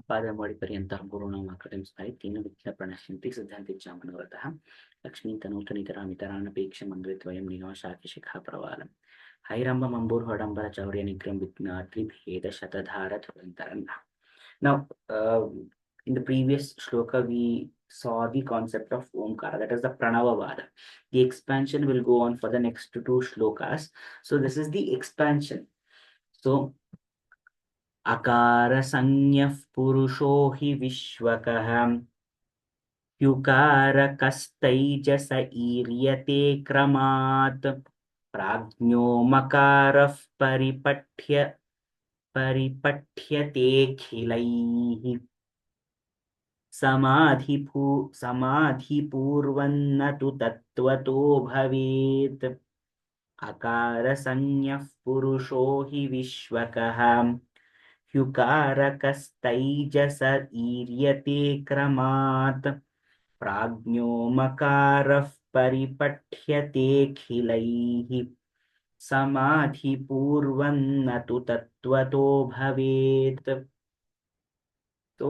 अपादमौलिपर्यन्तः गुरूणामाकृतिं स्मरेत् विद्याप्रणश्यन्ति सिद्धान्तिच्च मनोरथः लक्ष्मीं तनूतनितरामितरानपेक्षमन्वितवयं निगमशाखिशिखा प्रवालम् हैरम्बमम्बूर्हडम्बरचौर्यनिग्रं विघ्नात्रिभेदशतधारधुरन्तरम्. Now, in the previous shloka, we saw the concept of Omkara, that is the Pranavavada. The expansion will go on for the next two shlokas. So, this is the expansion. So, Akara Sanyaf Purusho Hi Vishwakah Yukara Kastaijasa Iryate Kramat Prajno Makaraf Paripathyate Khilaihi समाधिपूर्वन्न तु तत्त्वतो भवेत् अकारसंज्ञः पुरुषो हि विश्वकः ह्युकारकस्तैजस ईर्यते क्रमात् प्राज्ञो मकारः परिपठ्यतेऽखिलैः समाधिपूर्वन्न तु तत्त्वतो भवेत्. तो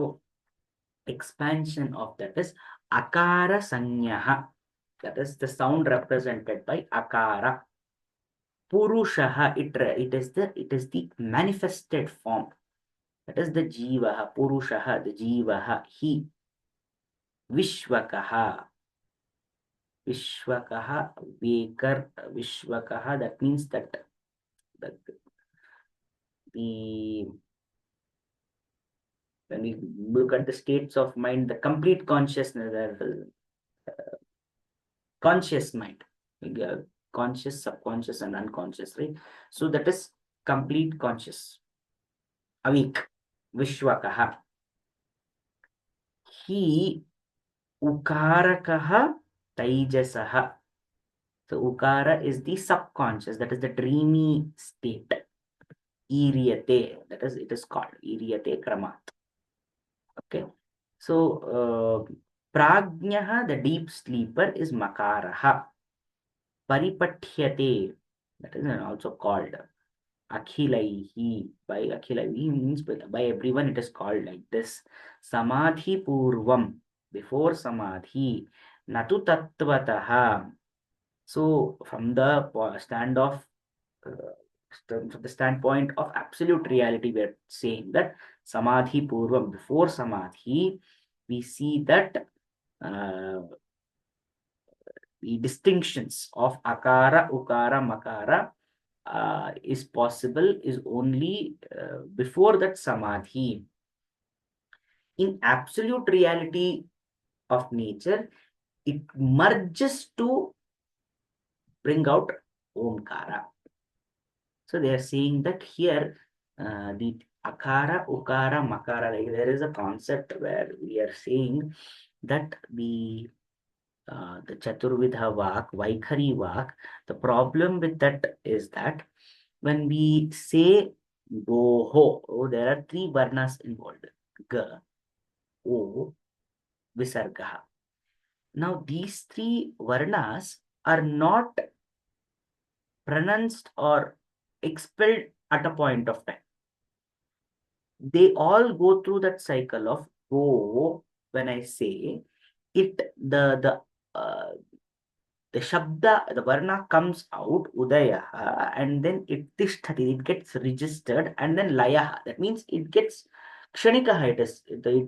expansion of that is akara sanyaha, that is the sound represented by akara. Purushaha, it is the manifested form, that is the jivaha. Purushaha, the jivaha. He vishwakaha, vishwakaha, that means that the when we look at the states of mind, the complete consciousness, conscious mind, conscious, subconscious, and unconscious, right? So that is complete conscious, awake, Vishwakaha. He Ukarakaha Taijasaha. So Ukara is the subconscious, that is the dreamy state. Iryate, that is, it is called Iryate Kramat. Okay. So Prajnaha, the deep sleeper, is Makaraha. Paripathyate, that is also called Akhilaihi. By Akhilaihi means by everyone it is called like this. Samadhi Purvam, before Samadhi. Natu Tattvataha. So from the standpoint of absolute reality, we are saying that Samadhi Purvam, before Samadhi, we see that the distinctions of Akara, Ukara, Makara is possible, is only before that Samadhi. In absolute reality of nature, it merges to bring out Omkara. So they are saying that here the Akara, Ukara, Makara, like there is a concept where we are saying that the Chaturvidha Vak, Vaikhari Vak, the problem with that is that when we say Goho, there are three varnas involved. G, O, Visargaha. Now these three varnas are not pronounced or expelled at a point of time. They all go through that cycle of Go. When I say it, the Shabda, the Varna comes out, Udayaha, and then it Tishtati, it gets registered, and then Layaha, that means it gets Kshanikaha,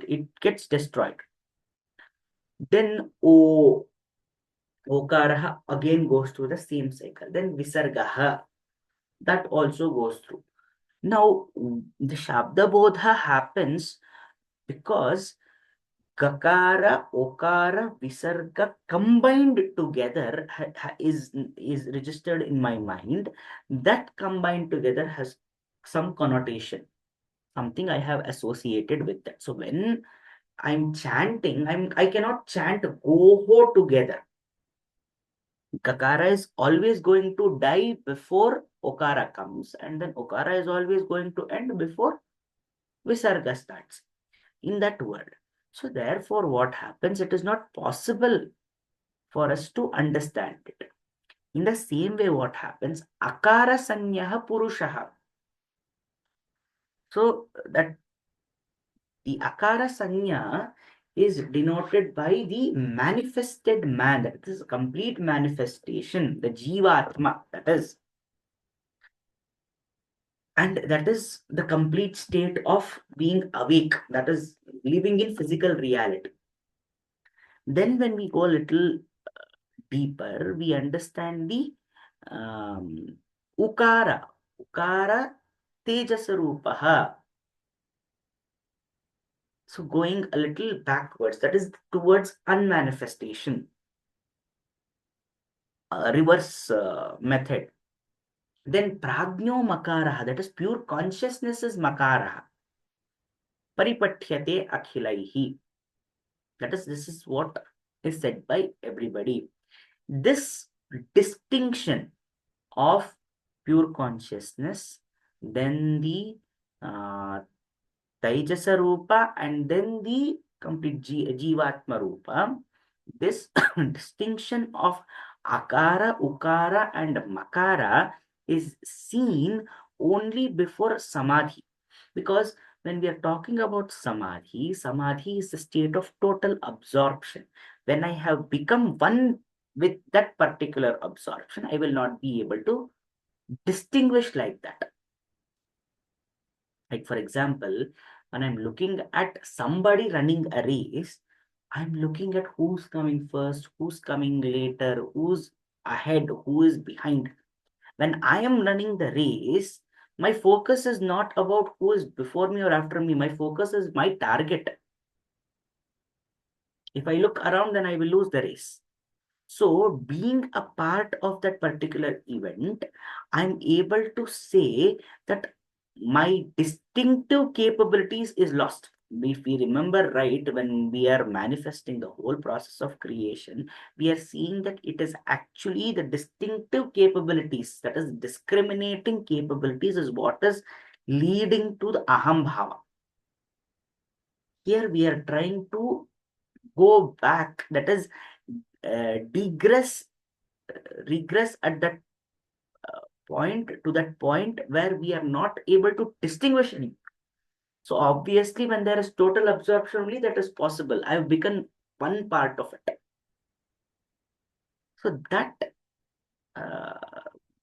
it gets destroyed. Then Okaraha again goes through the same cycle. Then Visargaha, that also goes through. Now, the Shabda Bodha happens because Gakara, Okara, Visarga combined together is registered in my mind. That combined together has some connotation, something I have associated with that. So when I'm chanting, I cannot chant Goho together. Gakara is always going to die before Okara comes, and then Okara is always going to end before Visarga starts in that word. So therefore, what happens? It is not possible for us to understand it. In the same way, what happens? Akara sanyaha purushaha. So that The akara sanya is denoted by the manifested man. That is a complete manifestation, the jivatma, that is. And that is the complete state of being awake, that is living in physical reality. Then when we go a little deeper, we understand the um, ukara. Ukara tejasarupaha. So going a little backwards, that is towards unmanifestation, reverse method. Then prajno makara, that is pure consciousness is makara. Paripathyate akhilaihi. That is, this is what is said by everybody. This distinction of pure consciousness, then the uh, Taijasa Rupa, and then the complete Jivatma Rupa. This distinction of Akara, Ukara, and Makara is seen only before Samadhi. Because when we are talking about Samadhi, Samadhi is the state of total absorption. When I have become one with that particular absorption, I will not be able to distinguish like that. Like, for example, when I'm looking at somebody running a race, I'm looking at who's coming first, who's coming later, who's ahead, who is behind. When I am running the race, my focus is not about who is before me or after me. My focus is my target. If I look around, then I will lose the race. So, being a part of that particular event, I'm able to say that my distinctive capabilities is lost. If we remember right, when we are manifesting the whole process of creation, we are seeing that it is actually the distinctive capabilities, that is discriminating capabilities, is what is leading to the aham bhava. Here we are trying to go back, that is regress at that point, to that point where we are not able to distinguish any. So obviously, when there is total absorption only, that is possible. I've become one part of it. So that uh,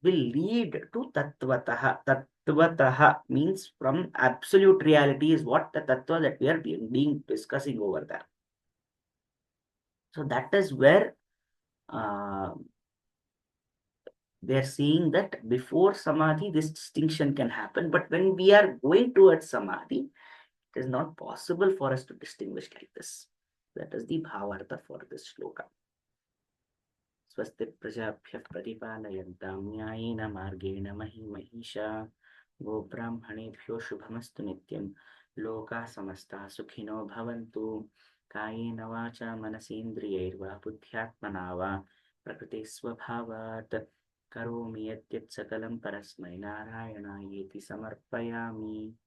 will lead to tattvataha. Tattvataha means from absolute reality is what the tattva that we are being discussing over there. So that is where uh, they're saying that before samadhi, this distinction can happen. But when we are going towards samadhi, it is not possible for us to distinguish like this. That is the Bhāvārtha for this shloka. Swasti prajabhyah paripalayantām न्यायेन मार्गेण महिषा गोब्राह्मणेभ्यो शुभमस्तु नित्यं लोकाः समस्ताः सुखिनो भवन्तु कायेन वाचा मनसेन्द्रियैर्वा बुद्ध्यात्मना वा प्रकृते स्वभावात् करोमि यद्यत् सकलं परस्मै नारायणायेति समर्पयामि.